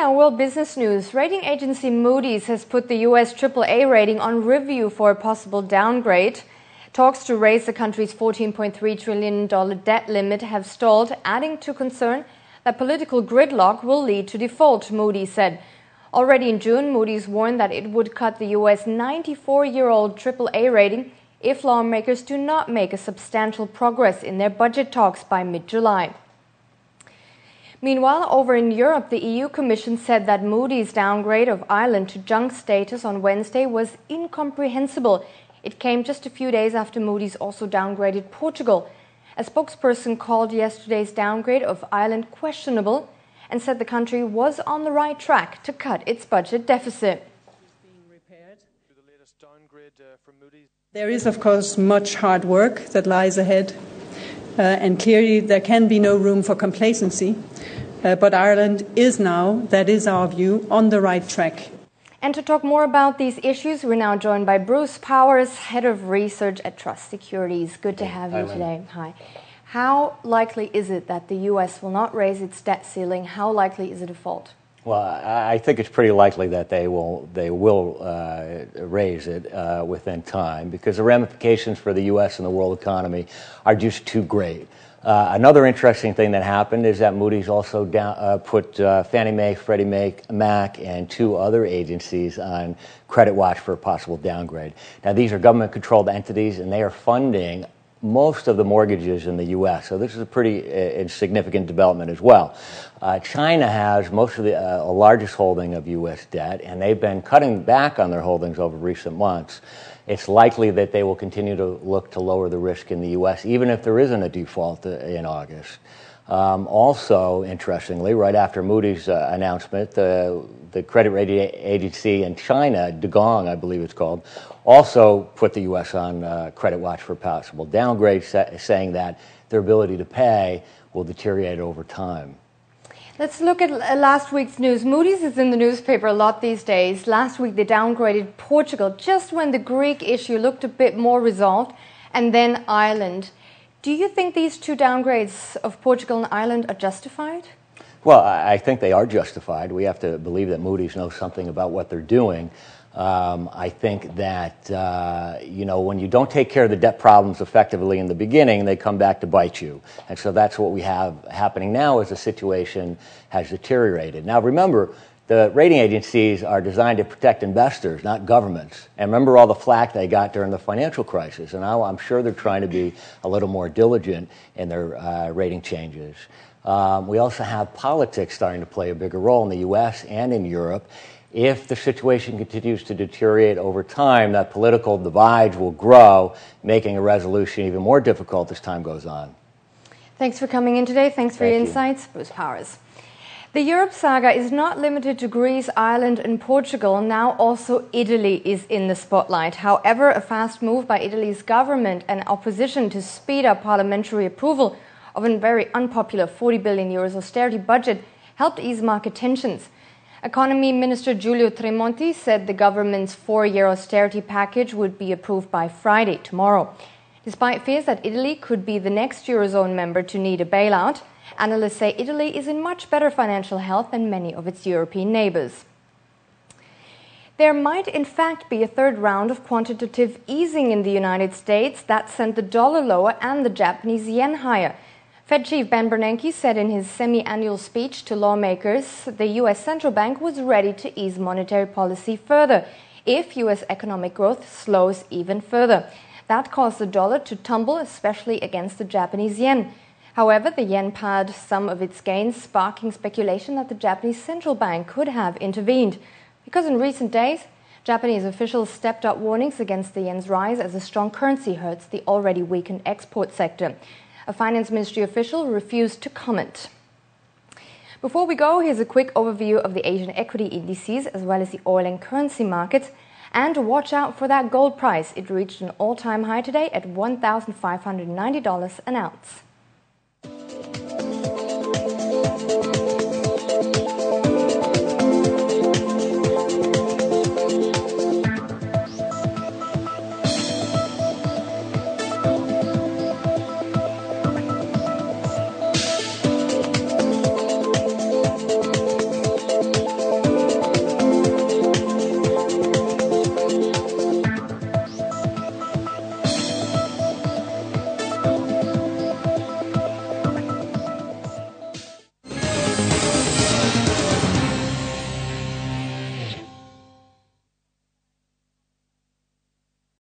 now world business news. Rating agency Moody's has put the US AAA rating on review for a possible downgrade. Talks to raise the country's $14.3 trillion debt limit have stalled, adding to concern that political gridlock will lead to default, Moody's said. Already in June, Moody's warned that it would cut the US 94-year-old AAA rating if lawmakers do not make a substantial progress in their budget talks by mid-July. Meanwhile, over in Europe, the EU Commission said that Moody's downgrade of Ireland to junk status on Wednesday was incomprehensible. It came just a few days after Moody's also downgraded Portugal. A spokesperson called yesterday's downgrade of Ireland questionable and said the country was on the right track to cut its budget deficit. There is, of course, much hard work that lies ahead, and clearly there can be no room for complacency. But Ireland is now, that is our view, on the right track. And to talk more about these issues, we're now joined by Bruce Powers, Head of Research at Trust Securities. Good to have you today. Hi. How likely is it that the U.S. will not raise its debt ceiling? How likely is a default? Well, I think it's pretty likely that they will raise it within time, because the ramifications for the U.S. and the world economy are just too great. Another interesting thing that happened is that Moody's also put Fannie Mae, Freddie Mac, and two other agencies on credit watch for a possible downgrade. Now, these are government-controlled entities, and they are funding most of the mortgages in the U.S., so this is a pretty significant development as well. China has most of the largest holding of U.S. debt, and they've been cutting back on their holdings over recent months. It's likely that they will continue to look to lower the risk in the U.S., even if there isn't a default in August. Also, interestingly, right after Moody's announcement, the credit rating agency in China, Degong, I believe it's called, also put the U.S. on credit watch for possible downgrade, saying that their ability to pay will deteriorate over time. Let's look at last week's news. Moody's is in the newspaper a lot these days. Last week they downgraded Portugal just when the Greek issue looked a bit more resolved, and then Ireland. Do you think these two downgrades of Portugal and Ireland are justified? Well, I think they are justified. We have to believe that Moody's knows something about what they're doing. I think that, when you don't take care of the debt problems effectively in the beginning, they come back to bite you. And so that's what we have happening now as the situation has deteriorated. Now, remember, the rating agencies are designed to protect investors, not governments. And remember all the flack they got during the financial crisis. And now I'm sure they're trying to be a little more diligent in their rating changes. We also have politics starting to play a bigger role in the U.S. and in Europe. If the situation continues to deteriorate over time, that political divides will grow, making a resolution even more difficult as time goes on. Thanks for coming in today. Thanks for your insights. Bruce Powers. The Europe saga is not limited to Greece, Ireland and Portugal. Now also Italy is in the spotlight. However, a fast move by Italy's government and opposition to speed up parliamentary approval of a very unpopular €40 billion austerity budget helped ease market tensions. Economy Minister Giulio Tremonti said the government's 4-year austerity package would be approved by Friday, tomorrow. Despite fears that Italy could be the next Eurozone member to need a bailout, analysts say Italy is in much better financial health than many of its European neighbors. There might in fact be a third round of quantitative easing in the United States that sent the dollar lower and the Japanese yen higher. Fed Chief Ben Bernanke said in his semi-annual speech to lawmakers the U.S. Central Bank was ready to ease monetary policy further if U.S. economic growth slows even further. That caused the dollar to tumble, especially against the Japanese yen. However, the yen pared some of its gains, sparking speculation that the Japanese Central Bank could have intervened. Because in recent days, Japanese officials stepped up warnings against the yen's rise as a strong currency hurts the already weakened export sector. A finance ministry official refused to comment. Before we go, here's a quick overview of the Asian equity indices as well as the oil and currency markets. And watch out for that gold price. It reached an all-time high today at $1,590 an ounce.